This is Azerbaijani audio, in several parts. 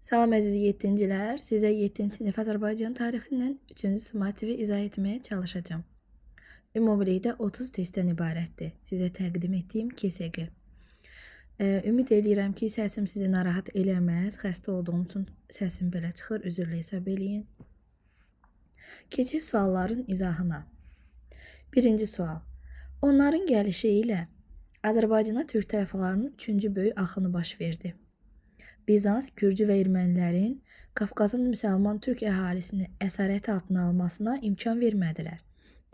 Salam əziz 7-cilər, sizə 7-ci sinif Azərbaycan tarixindən 3-cü summativi izah etməyə çalışacağım. Ümumilikdə 30 testdən ibarətdir. Sizə təqdim etdiyim KSQ. Ümid edirəm ki, səsim sizi narahat eləməz. Xəstə olduğum üçün səsim belə çıxır, üzrlə hesab eləyin. Keçək sualların izahına. Birinci sual. Onların gəlişi ilə Azərbaycana türk tayfalarının 3-cü böyük axını baş verdi. Bizans, Gürcü və ermənilərin Qafqazın müsəlman türk əhalisini əsarət altına almasına imkan vermədilər.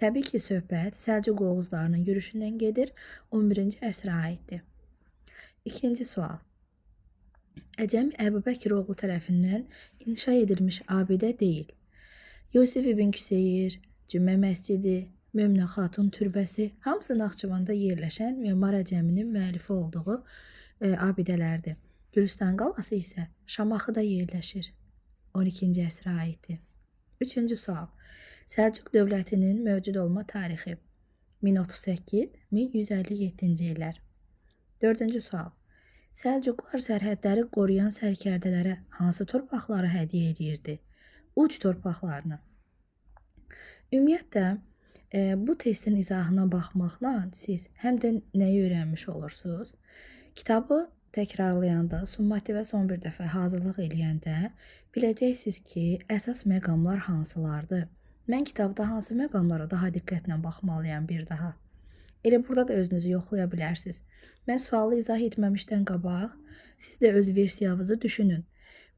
Təbii ki, söhbət Səlcuq Oğuzlarının yürüşündən gedir, 11-ci əsrə aiddir. İkinci sual. Əcəm Əbubəkiroğlu tərəfindən inşa edilmiş abidə deyil. Yusif ibn Küseyir, Cümə məscidi, Möminə Xatun türbəsi hamısı Naxçıvanda yerləşən Memar Əcəminin müəllifi olduğu abidələrdir. Gülüstan qalası isə Şamaxıda yerləşir. 12-ci əsrə aiddir. Üçüncü sual. Səlcuq dövlətinin mövcud olma tarixi 1038-1157-ci illər. Dördüncü sual. Səlcuqlar sərhədləri qoruyan sərkərdələrə hansı torpaqları hədiyyə edirdi? Uc torpaqlarını. Ümumiyyətlə, bu testin izahına baxmaqla siz həm də nəyi öyrənmiş olursunuz? Kitabı təkrarlayanda, summativə son bir dəfə hazırlıq eləyəndə biləcəksiniz ki, əsas məqamlar hansılardır. Mən kitabda hansı məqamlara daha diqqətlə baxmalıyam bir daha. Elə burada da özünüzü yoxlaya bilərsiniz. Mən sualı izah etməmişdən qabaq, siz də öz versiyanızı düşünün.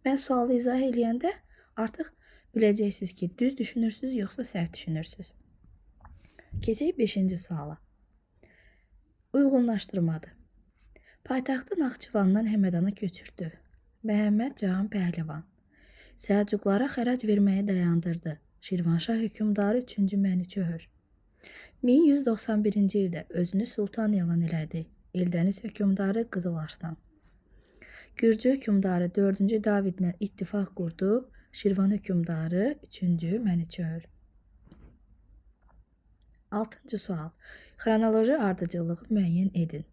Mən sualı izah eləyəndə artıq biləcəksiniz ki, düz düşünürsünüz, yoxsa səhv düşünürsünüz. Keçək 5-ci suala. Uyğunlaşdırmadır. Paytaxtı Naxçıvandan Həmədana köçürdü. Məhəmməd Cahan Pəhlivan. Səlcuqlara xərac verməyi dayandırdı. Şirvanşah hökmdarı 3-cü Məniçöhür. 1191-ci ildə özünü sultan elan elədi. Eldəniz hökmdarı Qızıl Arslan. Gürcü hökmdarı 4-cü Davidlə ittifaq qurdu. Şirvan hökmdarı 3-cü Məniçöhür. 6-cı sual. Xronoloji ardıcıllığı müəyyən edin.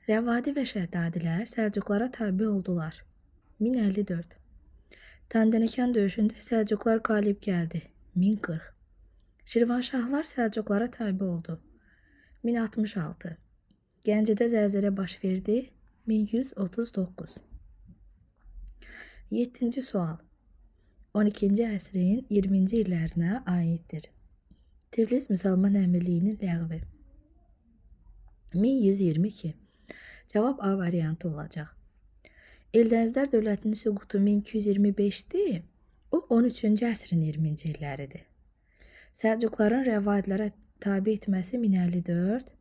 Rəvadi və Şəddadilər Səlcuqlara tabi oldular. 1054. Tandənəkan döyüşündə Səlcuqlar qalib gəldi. 1040. Şirvanşahlar Səlcuqlara tabi oldu. 1066. Gəncədə zəlzələ baş verdi. 1139. 7-ci sual. 12-ci əsrin 20-ci illərinə aiddir. Tiflis müsəlman əmirliyinin ləğvi. 1122. Cavab A variantı olacaq. Eldənizlər dövlətinin süqutu 1225-dir. O 13-cü əsrin 20-ci illəridir. Səlcuqların rəvadilərə tabi etməsi 1054.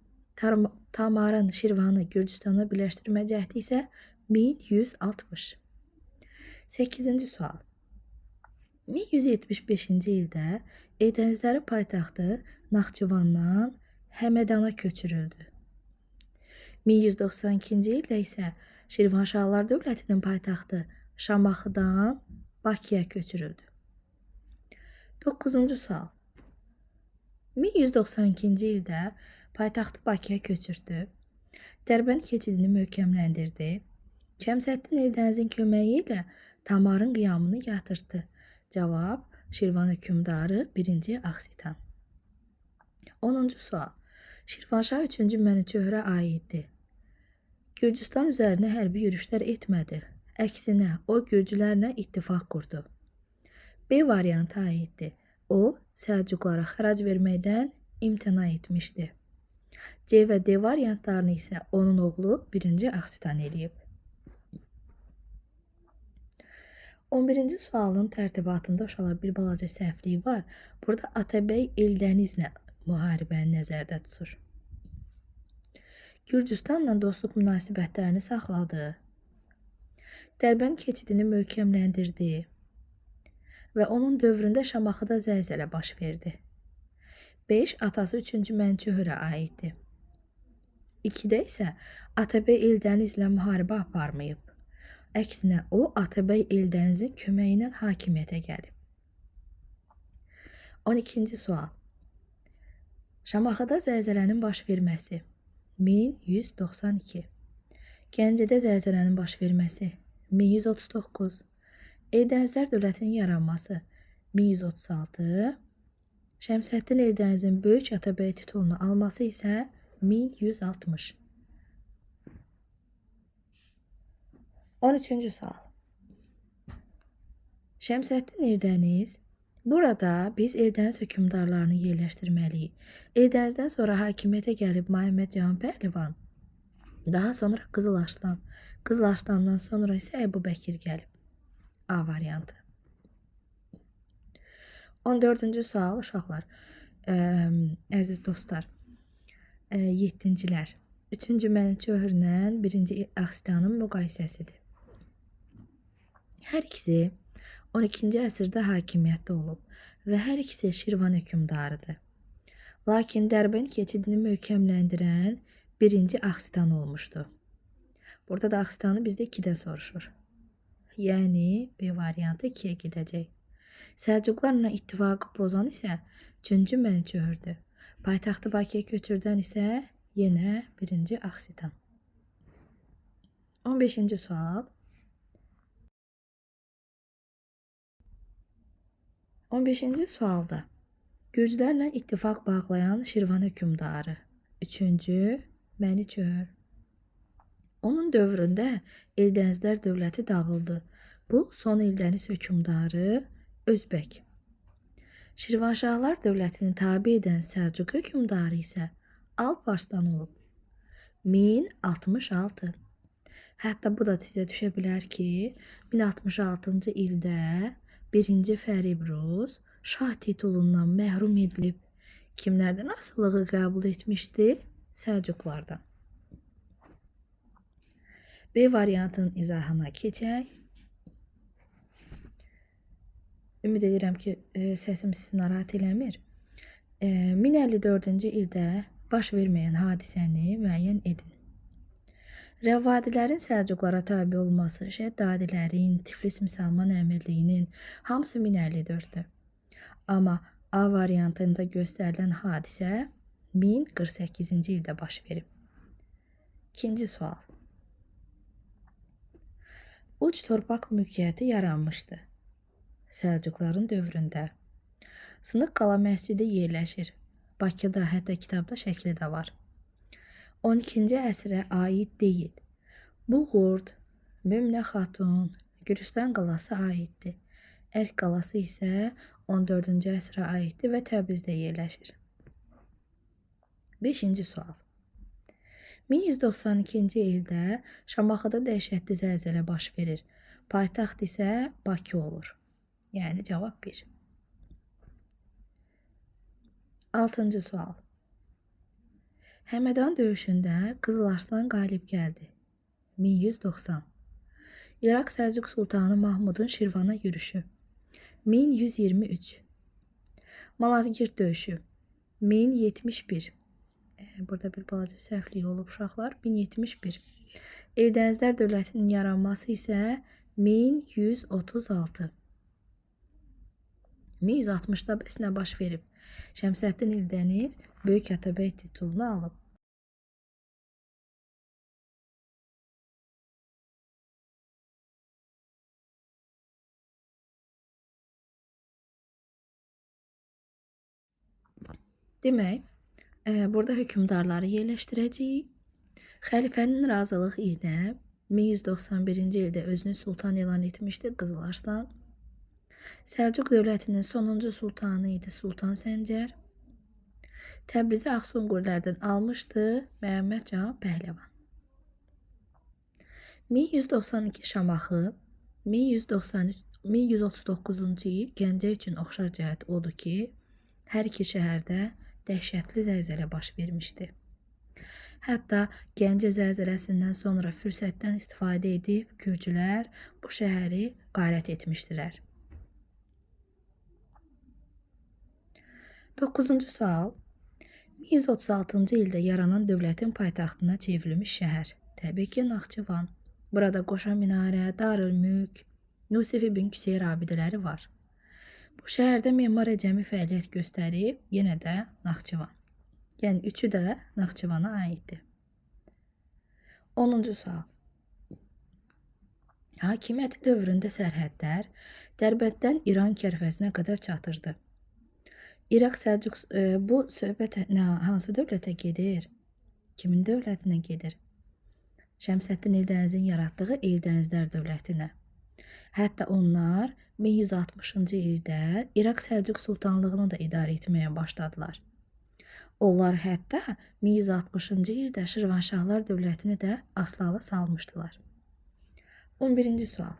Tamarın Şirvanı Gürcüstana birləşdirmə cəhdi isə 1160. 8-ci sual. 1175-ci ildə Eldənizlərin paytaxtı Naxçıvandan Həmədana köçürüldü. 1192-ci ildə isə Şirvanşahlar dövlətinin paytaxtı Şamaxıdan Bakıya köçürüldü. 9-cu sual. 1192-ci ildə paytaxtı Bakıya köçürdü. Dərbənd keçidini möhkəmləndirdi. Kəmsəddin Eldənizin köməyi ilə Tamarın qiyamını yatırtdı. Cavab Şirvan hökmdarı 1-ci Axsitan. 10-cu sual. Şirvanşah 3-cü Məniçöhrə aiddir. Gürcüstan üzərinə hərbi yürüşlər etmədi. Əksinə, o Gürcülərlə ittifaq qurdu. B variantı aiddir. O, Səlcuqlara xərac verməkdən imtina etmişdi. C və D variantlarını isə onun oğlu 1-ci Axsitan eləyib. 11-ci sualın tərtibatında uşaqlar bir balaca səhvliyi var. Burada Atabəy Eldənizlə müharibəni nəzərdə tutur. Gürcüstanla dostluq münasibətlərini saxladı. Dərbənd keçidini möhkəmləndirdi və onun dövründə Şamaxıda zəlzələ baş verdi. 5. Atası 3-cü Məniçöhrə aiddir. 2-də isə Atabəy Eldənizlə müharibə aparmayıb. Əksinə, o Atabəy Eldənizin köməyi ilə hakimiyyətə gəlib. 12-ci sual. Şamaxıda zəlzələnin baş verməsi 1192. Gəncədə zəlzələnin baş verməsi 1139. Eldənizlər dövlətinin yaranması 1136, Şəmsəddin Eldənizin böyük atabəy titulunu alması isə 1160. 13-cü sual. Şəmsəddin Eldəniz, burada biz Eldəniz hökmdarlarını yerləşdirməliyik. Eldənizdən sonra hakimiyyətə gəlib Məhəmməd Cahan Pəhlivan, daha sonra Qızıl Arslan, Qızıl Arslandan sonra isə Əbu Bəkir gəlib. A variantı. 14-cü sual uşaqlar. Əziz dostlar. 7-cilər. 3-cü Mənüçöhrlə 1-ci Axsitanın müqayisəsidir. Hər ikisi 12-ci əsrdə hakimiyyətdə olub və hər ikisi Şirvan hökmdarıdır. Lakin Dərbənd keçidini möhkəmləndirən 1-ci Axsitan olmuşdu. Burada da Axsitanı bizdə 2-də soruşur. Yəni B variantı 2-yə gedəcək. Səlcuqlarla ittifaqı pozan isə 3-cü Mənüçöhrdür. Paytaxtı Bakıya köçürdən isə yenə 1-ci Axsitan. 15-ci sual. 15-ci sualda Gürcülərlə ittifaq bağlayan Şirvan hökmdarı 3-cü Mənüçöhr. Onun dövründə Eldənizlər dövləti dağıldı. Bu, son Eldəniz hökmdarı Özbək. Şirvanşahlar dövlətini tabe edən Səlcuq hökmdarı isə Alparslan olub. 1066. Hətta bu da sizə düşə bilər ki, 1066-cı ildə 1-ci Fəribruz şah titulundan məhrum edilib. Kimlərdən asılılığı qəbul etmişdi? Səlcuqlardan. B variantının izahına keçək. Ümid edirəm ki, səsim sizi narahat eləmir. 1054-cü ildə baş verməyən hadisəni müəyyən edin. Rəvvadilərin Səlcuqlara tabe olması, Şəddadilərin, Tiflis Müsəlman Əmirliyinin hamısı 1054-dür. Amma A variantında göstərilən hadisə 1048-ci ildə baş verib. 2-ci sual. Uc torpaq mülkiyyəti yaranmışdı Səlcuqların dövründə. Sınıq qala məscidi yerləşir. Bakıda, hətta kitabda şəkli də var. 12-ci əsrə aid deyil. Buğurd, Mümnə Xatun, Gürcüstan qalası aiddir. Ərk qalası isə 14-cü əsrə aiddir və Təbrizdə yerləşir. 5-ci sual. 1192-ci ildə Şamaxıda dəhşətli zəlzələ baş verir. Paytaxt isə Bakı olur. Yəni cavab 1. 6-cı sual. Həmədan döyüşündə Qızıl Arslan qalib gəldi. 1190. İraq Səlcuq Sultanı Mahmudun Şirvana yürüşü. 1123. Malazgirt döyüşü. 1071. Burada bir balaca səhvlik olub uşaqlar. 1071. Eldənizlər dövlətinin yaranması isə 1136. 1160-da bəs nə baş verib? Şəmsəddin Eldəniz Böyük Atabəy titulunu alıb. Demək, burada hökmdarları yerləşdirəcəyik. Xəlifənin razılığı ilə 1191-ci ildə özünü sultan elan etmişdi Qızıl Arslan. Səlcuq dövlətinin sonuncu sultanı idi Sultan Səncər. Təbrizi Ağsunqurlərdən almışdı Məhəmməd Cahan Pəhləvan. 1192 Şamaxı, 1139-cu il Gəncə üçün oxşar cəhət odur ki, hər iki şəhərdə dəhşətli zəlzələ baş vermişdi. Hətta Gəncə zəlzələsindən sonra fürsətdən istifadə edib Gürcülər bu şəhəri qarət etmişdilər. 9-cu sual. 1136-cı ildə yaranan dövlətin paytaxtına çevrilmiş şəhər. Təbii ki, Naxçıvan. Burada Qoşa Minarə, Darülmülk, Yusif ibn Küseyr abidələri var. Bu şəhərdə Memar Əcəmi fəaliyyət göstərib, yenə də Naxçıvan. Yəni, üçü də Naxçıvana aiddir. 10-cu sual. Hakimiyyəti dövründə sərhədlər Dərbəddən İran körfəzinə qədər çatırdı. İraq Səlcuq bu söhbət hansı dövlətə gedir? Kimin dövlətinə gedir? Şəmsəddin Eldənizin yaratdığı Eldənizlər dövlətinə. Hətta onlar 1160-cı ildə İraq Səlcuq sultanlığını da idarə etməyə başladılar. Onlar hətta 1160-cı ildə Şirvanşahlar dövlətini də aslala salmışdılar. 11-ci sual.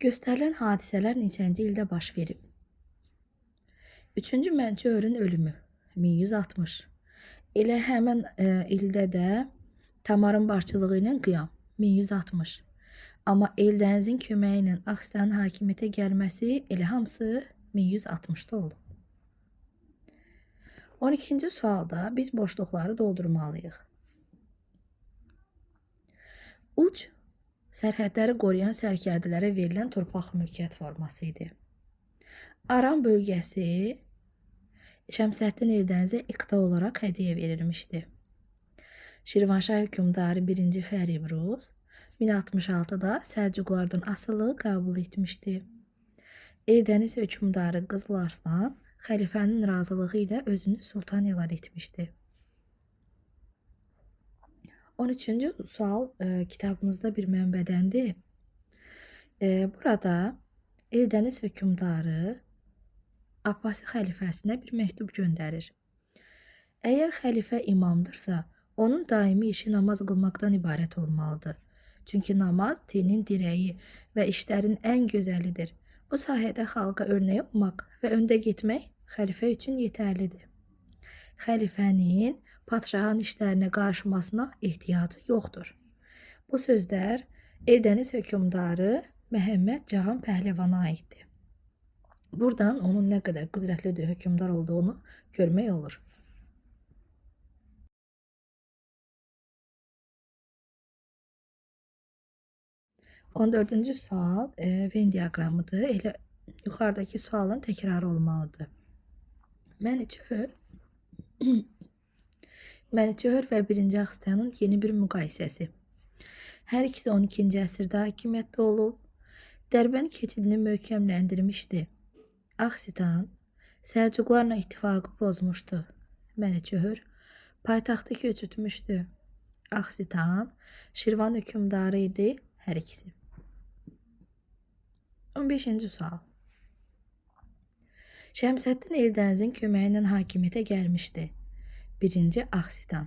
Göstərilən hadisələr neçənci ildə baş verib? 3-cü Mənçöhrün ölümü 1160. Elə həmin ildə də Tamarın başçılığı ilə qiyam 1160. Amma Eldənizin köməyi ilə Axsitanın hakimiyyətə gəlməsi elə hamısı 1160-da oldu. 12-ci sualda biz boşluqları doldurmalıyıq. Uc sərhədləri qoruyan sərkərdələrə verilən torpaq mülkiyyət forması idi. Aran bölgəsi Şəmsəddin Eldənizə iqta olaraq hədiyyə verilmişdi. Şirvanşah hökmdarı 1-ci Fəribruz 1066-da Səlcuqlardan asılılığı qəbul etmişdi. Eldəniz hökmdarı Qızıl Arslan xəlifənin razılığı ilə özünü sultan elan etmişdi. 13-cü sual kitabımızda bir mənbədəndir. Burada Eldəniz hökmdarı Abbasi xəlifəsinə bir məktub göndərir. Əgər xəlifə imamdırsa, onun daimi işi namaz qılmaqdan ibarət olmalıdır. Çünki namaz dinin dirəyi və işlərin ən gözəlidir. Bu sahədə xalqa örnək olmaq və öndə getmək xəlifə üçün yetərlidir. Xəlifənin padşahın işlərinə qarışmasına ehtiyacı yoxdur. Bu sözlər Eldəniz hökmdarı Məhəmməd Cahan Pəhləvana aiddir. Buradan onun nə qədər qüdrətli hökmdar olduğunu görmək olur. 14-cü sual Venn diaqramıdır. Elə yuxarıdakı sualın təkrarı olmalıdır. Məniçöhr və 1-ci Axsitanın yeni bir müqayisəsi. Hər ikisi 12-ci əsrdə hakimiyyətdə olub, Dərbənd keçidini möhkəmləndirmişdi. Axsitan Səlcuqlarla ittifaqı pozmuşdu. Məniçöhr paytaxtı köçürtmüşdü. Axsitan Şirvan hökmdarı idi, hər ikisi. 15-ci sual. Şəmsəddin Eldənizin köməyi ilə hakimiyyətə gəlmişdi. 1-ci Axsitan.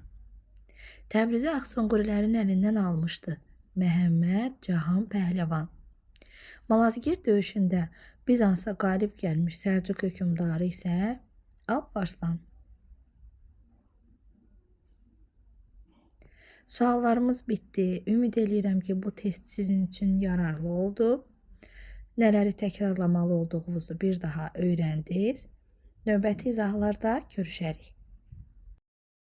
Təbrizi Axsunqurilərin əlindən almışdı. Məhəmməd Cahan Pəhləvan. Malazgirt döyüşündə Bizansa qalib gəlmiş Səlcuq hökmdarı isə Alparslan. Suallarımız bitdi. Ümid edirəm ki, bu test sizin üçün yararlı oldu. Nələri təkrarlamalı olduğunuzu bir daha öyrəndiniz. Növbəti izahlarda görüşərik.